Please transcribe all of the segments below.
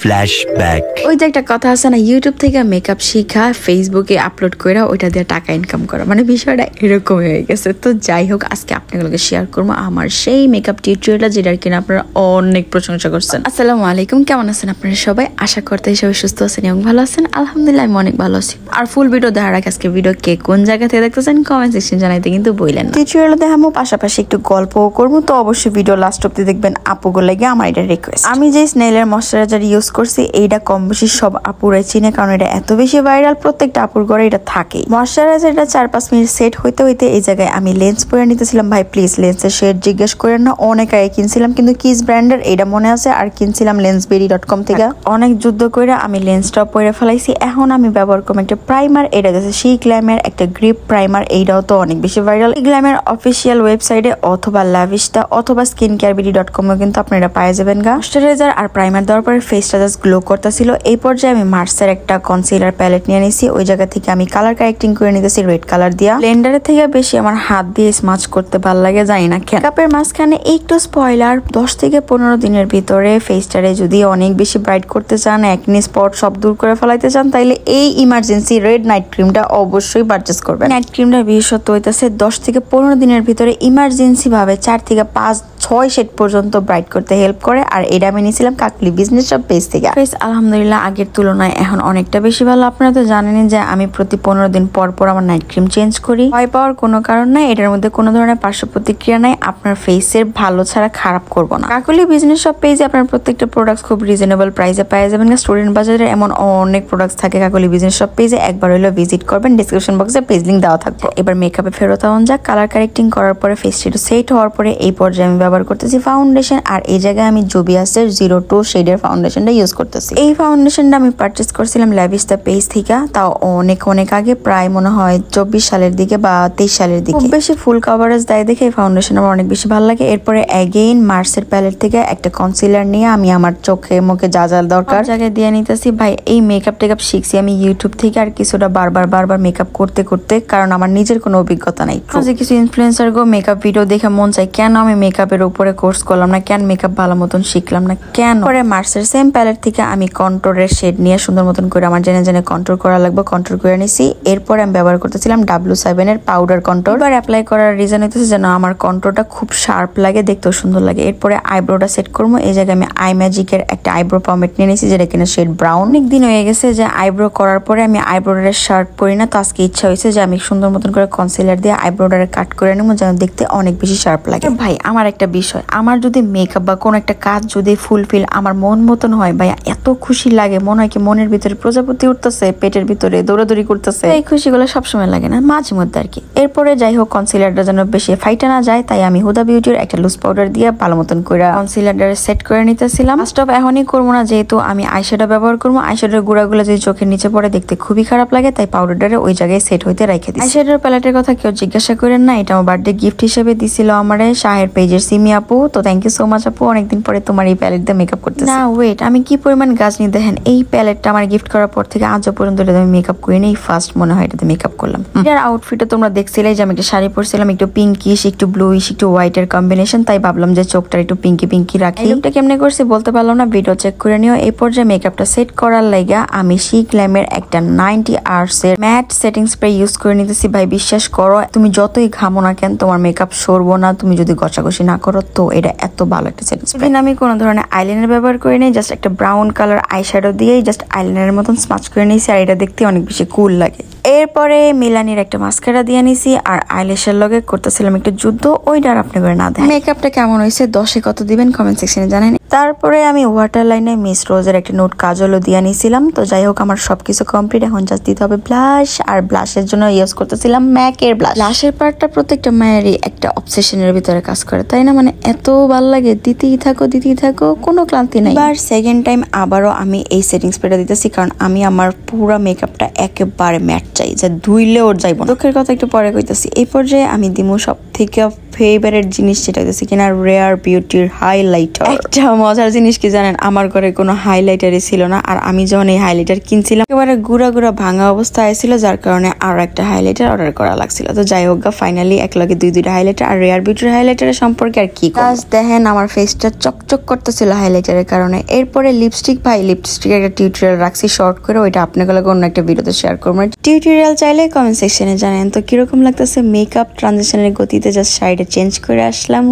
Flashback. ওই যে একটা কথা আছে না, ইউটিউব থেকে মেকআপ শিখা ফেসবুকে আপলোড করে ওইটা দিয়ে টাকা ইনকাম করা, মানে বিষয়টা এরকমই হয়ে গেছে। তো যাই হোক, আজকে আপনাদেরকে শেয়ার করবো আমার সেই মেকআপ টিউটোরিয়ালটা, যেটার কিনা আপনারা অনেক প্রশংসা করছেন। আসসালামু আলাইকুম, কেমন আছেন আপনারা সবাই? আশা করতে সবাই সুস্থ আছেন এবং ভালো আছেন। আলহামদুলিল্লাহ আমি অনেক ভালো আছি। আর ফুল ভিডিও দেখার আগে আজকে ভিডিও কে কোন জায়গা থেকে দেখতেছেন কমেন্ট সেকশন জানাইতে কিন্তু বললেন। টিউটোরিয়াল দেখাবো, পাশাপাশি একটু গল্পও করবো, তো অবশ্যই ভিডিও লাস্ট অব্দি দেখবেন। আপুগুলো লাগে আমার এটা রিকোয়েস্ট। আমি যে স্নেলের ময়শ্চারাইজার ইউজ করছি, এইটা কম বেশি সব আপুরাই চিনে, কারণ এটা এত বেশি ভাইরাল, প্রত্যেকটা আপুর ঘরে এটা থাকে। ময়শ্চারাইজারটা 4-5 মিনিট সেট হইতে হইতে এই জায়গায় আমি লেন্স পরে নিতেছিলাম। ভাই প্লিজ লেন্সের শেড জিজ্ঞেস করেন না, অনেক আগে কিনছিলাম, কিন্তু কিস ব্র্যান্ডের এটা মনে আছে, আর কিনছিলাম lensberry.com থেকে। অনেক যুদ্ধ করে আমি লেন্সটা পরে ফেলাইছি। এখন আমি ব্যবহার করবো একটা প্রাইমার, এটা গেছে সি গ্ল্যামের একটা গ্রিপ প্রাইমার। এইটাও তো অনেক বেশি ভাইরাল। গ্ল্যামের অফিসিয়াল ওয়েবসাইটে অথবা লাভিশটা অথবা skincareberry.com এ কিন্তু আপনারা পাওয়া যাবেন। ময়শ্চারাইজার আর প্রাইমার দেওয়ার পরে ফেসটা জাস্ট গ্লো করতেছিল। এই পর্যায়ে আমি মার্সের একটা কনসিলার প্যালেট নিয়ে নিছি। ওই জায়গা থেকে আমি কালার কারেক্টিং করে নিতেছি রেড কালার দিয়া। ব্লেন্ডারের থেকে বেশি আমার হাত দিয়ে স্মাচ করতে ভালো লাগে, জানি না কেন। কাপের মাঝখানে একটু স্পয়লার, 10 থেকে 15 দিনের ভিতরে ফেসটারে যদি অনেক বেশি ব্রাইট করতে চান, একনি স্পট সব দূর করে ফেলাইতে চান, তাইলে এই ইমার্জেন্সি রেড নাইট ক্রিমটা অবশ্যই পারচেস করবেন। নাইট ক্রিমটার বিশেষত্ব হইতেছে 10 থেকে 15 দিনের ভিতরে ইমার্জেন্সি ভাবে 4 থেকে 5-6 শেড পর্যন্ত ব্রাইট করতে হেল্প করে। আর এটা আমি নিয়েছিলাম কাকলি বিজনেস শপ পেজ থেকে। ফেস আলহামদুলিল্লাহ আগের তুলনায় এখন অনেকটা বেশি ভালো। আপনারা তো জানেনই যে আমি প্রতি 15 দিন পর পর আমার নাইট ক্রিম চেঞ্জ করি। ভয় পাওয়ার কোনো কারণ নাই, এটার মধ্যে কোনো ধরনের পার্শ্ব প্রতিক্রিয়া নাই। আপনার ফেসের ভালো ছাড়া খারাপ করবো না। কাকলি বিজনেস শপ পেজে আপনার প্রত্যেকটা প্রোডাক্ট খুব রিজনেবল প্রাইসে পাওয়া যাবেন। স্টুডেন্ট বাজারে এমন অনেক প্রোডাক্ট থাকে কাকলি বিজনেস শপ পেজে। একবার হলো ভিজিট করবেন, ডিসক্রিপশন বক্সে পেজ লিংক দেওয়া থাকবে। এবার মেকআপে ফেরত হন যাক। কালার কারেক্টিং করার পরে ফেসটা একটু সেট হওয়ার পরে এই পর্যায়ে আমি ব্যবহার করতেছি ফাউন্ডেশন। আর এই জায়গায় আমি জুবিয়াসের 02 শেডের ফাউন্ডেশনটা ইউজ করতেছি। এই ফাউন্ডেশনটা আমি পারচেস করছিলাম লাভিশটা পেজ থেকে, তাও অনেক আগে, প্রায় মনে হয় 24 সালের দিকে বা 23 সালের দিকে। খুব বেশি ফুল কভারেজ দেয় দেখে এই ফাউন্ডেশন আমার অনেক বেশি ভালো লাগে। এরপরে অ্যাগেইন মার্সের প্যালেট থেকে একটা কনসিলার নিয়ে আমি আমার চোখে মুখে যা যা দরকার জায়গায় দিয়ে নিতেছি। ভাই এই মেকআপ টেকআপ শিখছি আমি ইউটিউব থেকে, আর কিছুটা বারবার মেকআপ করতে করতে, কারণ আমার নিজের কোনো অভিজ্ঞতা নাই। যে কিছু ইনফ্লুয়েন্সার গো মেকআপ ভিডিও দেখে মন চাই, কেন আমি মেকআপের উপরে কোর্স করলাম না, কেন মেকআপ ভালো মতন শিখলাম না, কেন। পরে মার্সের সেম প্যালেট থেকে আমি কন্ট্রোরের শেড নিয়ে সুন্দর মতন করে আমার জেনে কন্ট্রোল করা লাগবে, কন্ট্রোল করে নিছি। এরপরে আমি ব্যবহার করতেছিলাম W7 এর পাউডার কন্ট্রোল। এবার অ্যাপ্লাই করার রিজন হইতেছে যেন আমার কন্ট্রোলটা খুব শার্প লাগে, দেখতেও সুন্দর লাগে। এরপরে আইব্রোটা সেট করবো। এই জায়গায় আমি আই ম্যাজিকের একটা আইব্রো পমেট নিয়ে নিয়েছি, যেটা কিনা শেড ব্রাউন। অনেক দিন হয়ে গেছে যে আইব্রো করার পরে আমি আইব্রোডারের শার্ট পরি না, তো আজকে ইচ্ছা হয়েছে যে আমি সুন্দর মতন করে কনসিলার দিয়ে আইব্রোডারে কাট করে নেবো, যেন দেখতে অনেক বেশি শার্প লাগে। ভাই আমার একটা বিষয়, আমার যদি মেকআপ বা কোনো একটা কাজ যদি ফুলফিল আমার মন মতন হয়, ভাই এত খুশি লাগে, মনে হয় কি মনের ভিতরে প্রজাপতি উঠতেছে, পেটের ভিতরে দৌড়াদৌড়ি করতেছে। এই খুশিগুলো সবসময় লাগে না, মাঝে মধ্যে আর কি। এরপরে যাই হোক, কনসিলারটা যেন বেশি ফাইটা না যায়, তাই আমি হুদা বিউটির একটা লুজ পাউডার দিয়ে ভালো মতন করে কনসিলারটা সেট করে নিতেছিলাম। স্টপ এখনই করবো না, যেহেতু আমি আইশ্যাডো ব্যবহার করবো। আইশ্যাডোর গুঁড়াগুলো যদি চোখের নিচে পড়ে দেখতে খুবই খারাপ লাগে, তাই পাউডারটা ওই জায়গায় সেট হইতে রেখে দিই। আইশ্যাডোর প্যালেটের কথা কেউ জিজ্ঞাসা করেন না, এটা আমার বার্থডে গিফট হিসেবে দিছিল আমারে শাহের পেজের সিমি আপু। তো থ্যাংক ইউ সো মাচ আপু, অনেকদিন পরে তোমার এই প্যালেট দিয়ে মেকআপ করতেছি। না ওয়েট, আমি কি পরিমাণ গাজনি দেখেন, এই প্যালেটটা আমার গিফট করার পর থেকে আজও পর্যন্ত এটা আমি মেকআপ করিনি, ফার্স্ট মনে হয় এটাতে মেকআপ করলাম। এর আউটফিটে তোমরা দেখছিলে যে আমি একটা শাড়ি পরছিলাম, একটু পিঙ্কিশ, একটু ব্লুইশ, একটু হোয়াইট এর কম্বিনেশন, তাই ভাবলাম যে চোখটা একটু পিঙ্কি রাখি। এটা কেমনে করছি বলতে পারলাম না, ভিডিও চেক করে নিও। এই পর্যায়ে মেকআপটা সেট করার লাগা আমি সি গ্ল্যামের একটা 90 আওয়ার্স এর ম্যাট সেটিং স্প্রে ইউজ করে নিতেছি। ভাই বিশ্বাস করো, তুমি যতই ঘামো না কেন তোমার মেকআপ সরবো না, তুমি যদি ঘষাঘষি না করো। তো এটা এত ভালো একটা সেটিং স্প্রে। আমি কোনো ধরনের আইলাইনার ব্যবহার করি নাই, জাস্ট একটা ব্রাউন কালার আইশ্যাডো দিয়েই জাস্ট আইলাইনারের মতন স্মাচ করে নিয়েছি, আর এটা দেখতে অনেক বেশি কুল লাগে। এরপরে মিলানির একটা মাস্কারা দিয়ে নিছি, আর আইল্যাশের লগে করতেছিলাম একটু যুদ্ধ, ওইটা আর আপনি করে না দেন। মেকআপটা কেমন হয়েছে 10-এ কত দিবেন কমেন্ট সেকশনে জানেন। তারপরে আমি ওয়াটার লাইনে মিস রোজের একটা নোট কাজলও দিয়ে নিয়েছিলাম। তো যাই হোক, আমার সবকিছু কমপ্লিট, এখন জাস্ট দিতে হবে ব্লাশ। আর ব্লাশের জন্য ইউজ করতেছিলাম ম্যাকের ব্লাশ। ব্লাশের পার্টটা প্রত্যেকটা মায়েরই একটা অবসেশনের ভিতরে কাজ করে, তাই না? মানে এত ভালো লাগে, দিতেই থাকো, কোনো ক্লান্তি নাই। এবার সেকেন্ড টাইম আবারও আমি এই সেটিং স্প্রেটা দিতেছি, কারণ আমি আমার পুরো মেকআপটা একেবারে ম্যাট চাই, যে ধুইলে ওর যাইব না। দুঃখের কথা একটু পরে কইতেছি। এই পর্যায়ে আমি দিমু সব থেকে ফেভারিট জিনিস, সেটা হচ্ছে কিনা রেয়ার বিউটির হাইলাইটার। একটা মজার জিনিস কি জানেন, আমার ঘরে কোনো হাইলাইটারই ছিল না, আর আমি যখন এই হাইলাইটার কিনছিলাম একেবারে গুড়া গুড়া ভাঙা অবস্থায় ছিল, যার কারণে আরো একটা হাইলাইটার অর্ডার করা লাগছিল। তো যাই হোক ফাইনালি এক লগে দুইটা হাইলাইটার। আর রেয়ার বিউটির হাইলাইটারের সম্পর্কে আর কি দেখেন, আমার ফেসটা চকচক করতেছিল হাইলাইটারের কারণে। এরপরে লিপস্টিক, ভাই লিপস্টিকের একটা টিউটোরিয়াল রাখছি শর্ট করে, ওইটা আপনাদের অন্য একটা ভিডিওতে শেয়ার করবো। টিউটোরিয়াল চাইলে কমেন্ট সেকশনে জানেন। তো কিরকম লাগতেছে মেকআপ ট্রানজিশনের গতিতে জাস্ট সাইডে চেঞ্জ করে আসলাম।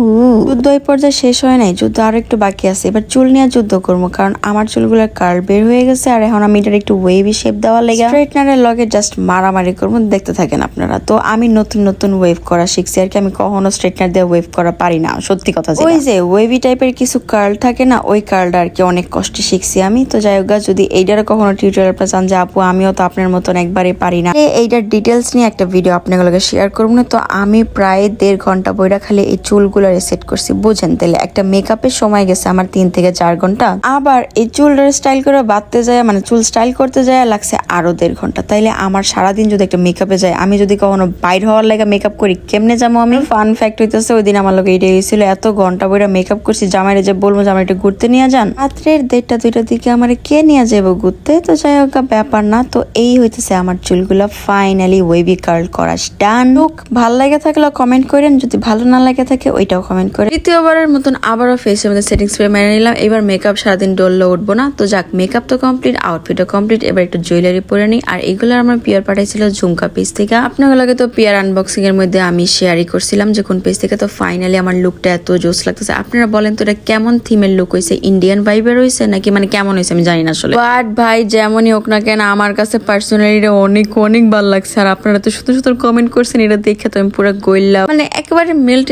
যুদ্ধ এই পর্যায়ে শেষ হয় নাই, যুদ্ধ আরো একটু বাকি আছে। এবার চুল নিয়ে যুদ্ধ করবো, কারণ আমার চুলগুলোর কার্ল বের হয়ে গেছে, আর এখন আমি এটার একটু ওয়েভি শেপ দেওয়া লেগে স্ট্রেটনারের লগে জাস্ট মারামারি করবো। দেখতে থাকেন আপনারা। তো আমি নতুন ওয়েভ করা শিখছি আর কি, আমি কখনো স্ট্রেটনার দিয়ে ওয়েভ করা পারি না, সত্যি কথা। ওই যে ওয়েভি টাইপের কিছু কার্ল থাকে না, ওই কার্লটা আর কি অনেক কষ্টে শিখছি আমি। তো যাই হোক, যদি এইটার কখনো টিউটোরিয়াল চান যে আপু আমিও তো আপনার মতন একবারে পারি না, এইটার ডিটেলস নিয়ে একটা ভিডিও আপনাদের শেয়ার করবো না। তো আমি প্রায় 1.5 ঘন্টা বইরা খালি এই চুলগুলো সেট করছি, বুঝেন? তাহলে একটা মেকআপের সময় গেছে আমার 3 থেকে 4 ঘন্টা। আবার এই চুলটার স্টাইল করে বাঁধতে যায়, মানে চুল স্টাইল করতে যায় লাগছে আরো 1.5 ঘন্টা। তাইলে আমার সারাদিন যদি একটা মেকআপে যায়, আমি যদি কখনো বাইর হওয়ার লাগে মেকআপ করি, কেমনে যাবো আমি? ফান ফ্যাক্ট হইতেছে, ওই দিন আমার লোক এইটাই হয়েছিল, এত ঘন্টা বইরা মেকআপ করছি, জামাইরে যে বলবো যে আমার একটু ঘুরতে নিয়ে যান, রাত্রের 1:30-2টার দিকে আমার কে নিয়ে যাবো ঘুরতে? তো যাই হোক ব্যাপার না। তো এই হইতেছে আমার চুলগুলো ফাইনালি ওয়েভি কার্ল করা ডান। লুক ভালো লাগে থাকলে কমেন্ট করেন, যদি ভালো না লাগে থাকে ওইটাও কমেন্ট করেন। দ্বিতীয়বারের মতন আবারও ফেসের মধ্যে সেটিং স্প্রে মেরে নিলাম। এবার মেকআপ সারাদিন ডললে উঠবো না। তো যাক, মেকআপ তো কমপ্লিট, আউটফিটও কমপ্লিট। এবার একটু জুয়েলারি পরে নিই। আর এগুলো আমার পিয়ার পাঠাইছিল ঝুমকা পেজ থেকে। আপনাগুলোকে তো পিয়ার আনবক্সিং এর মধ্যে আমি শেয়ারই করছিলাম যে কোন পেজ থেকে। তো ফাইনালি আমার লুকটা এত জোস লাগতেছে। আপনারা বলেন তো এটা কেমন থিমের লুক হয়েছে? ইন্ডিয়ান ভাইবের হয়েছে নাকি মানে কেমন হয়েছে আমি জানি না আসলে, বাট ভাই যেমনই হোক না কেন আমার কাছে পার্সোনালি অনেক ভালো লাগছে। আর আপনারা তো সুন্দর কমেন্ট করছেন, এটা দেখে তো আমি পুরো গইলা মানে একেবারে মেল্ট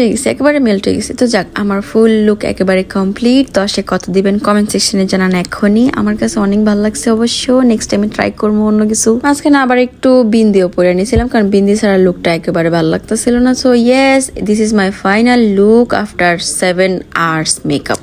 হয়ে গেছে। তো যাক, আমার ফুল লুক একেবারে কমপ্লিট। 10-এ কত দিবেন কমেন্ট সেকশনে জানান এখনই। আমার কাছে অনেক ভালো লাগছে অবশ্য। নেক্সট টাইমে ট্রাই করবো অন্য কিছু। মাঝখানে আবার একটু বিন্দিও পরে নিয়েছিলাম, কারণ বিন্দি ছাড়া লুকটা একেবারে ভালো লাগতেছিল না। So yes, this is my final look after 7 hours makeup.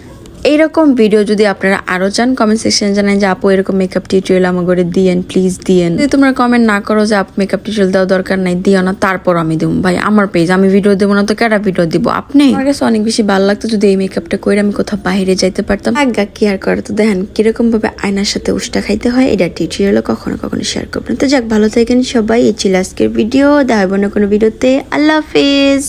এইরকম ভিডিও যদি আপনারা আরো চান কমেন্ট সেকশনে জানান যে আপু এরকম মেকআপ টিউটোরিয়াল আমাকে দিয়েন, প্লিজ দিয়েন। যদি তোমরা কমেন্ট না করো যে আপু মেকআপ টিউটোরিয়াল দেওয়া দরকার নাই, দিও না, তারপর আমি দেবো। ভাই আমার পেজ, আমি ভিডিও দেবো না তো কেটা ভিডিও দিব? আপনি আমার কাছে অনেক বেশি ভালো লাগতো যদি এই মেকআপটা করে আমি কোথাও বাইরে যাইতে পারতাম। আজ্ঞা কি আর করে। তো দেখেন কিরকম ভাবে আয়নার সাথে উষ্টা খাইতে হয়, এটা টিউটোরিয়ালও কখনো শেয়ার করবেন। তো যাক, ভালো থাকেন সবাই। এই ছিল আজকের ভিডিও, দেখা হবে না কোনো ভিডিওতে। আল্লাহ হাফেজ।